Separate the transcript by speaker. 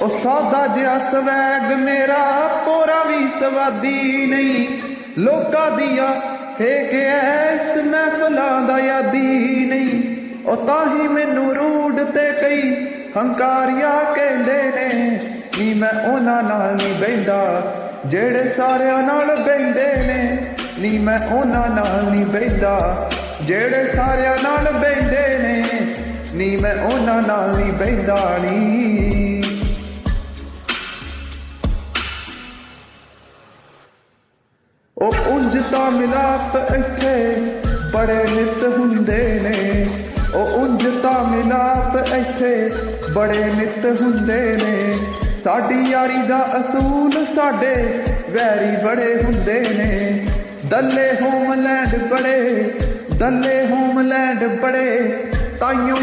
Speaker 1: ਉਹ ਸਾਦਾ ਜਿਹਾ ਸਵੈਗ ਮੇਰਾ ਪੋਰਾ ਵੀ ਸਵਾਦੀ ਨਹੀਂ, ਲੋਕਾਂ ਦੀਆਂ ਫੇਕ ਐਸ ਮਹਿਫਲਾਂ ਦਾ ਯਾਦੀ ਨਹੀਂ। ਉਹ ਤਾਂ ਹੀ ਮੈਨੂੰ ਰੂਡ ਤੇ ਕਈ ਹੰਕਾਰੀਆਂ ਕਹਿੰਦੇ ਨੇ, ਨੀ ਮੈਂ ਉਹਨਾਂ ਨਾਲ ਨਹੀਂ ਬਹਿੰਦਾ ਜਿਹੜੇ ਸਾਰਿਆਂ ਨਾਲ ਬਹਿੰਦੇ ਨੇ, ਨੀ ਮੈਂ ਉਹਨਾਂ ਨਾਲ ਨਹੀਂ ਬਹਿੰਦਾ ਜਿਹੜੇ ਸਾਰਿਆਂ ਨਾਲ ਬਹਿੰਦੇ ਨੇ, ਨੀ ਮੈਂ ਉਹਨਾਂ ਨਾਲ ਨਹੀਂ ਬਹਿੰਦਾ ਨੀ। ਉਹ ਉਂਝ ਤਾਂ ਮਿਲਾਪ ਇੱਥੇ ਬੜੇ ਨਿੱਤ ਹੁੰਦੇ ਨੇ, ਉਹ ਉਂਝ ਤਾਂ ਮਿਲਾਪ ਇੱਥੇ ਬੜੇ ਨਿੱਤ ਹੁੰਦੇ ਨੇ। ਸਾਡੀ ਯਾਰੀ ਦਾ ਅਸੂਲ ਸਾਡੇ ਵੈਰੀ ਬੜੇ ਹੁੰਦੇ ਨੇ, ਦੱਲੇ ਹੋਮਲੈਂਡ ਬੜੇ, ਦੱਲੇ ਹੋਮਲੈਂਡ ਬੜੇ ਤਾਈਓ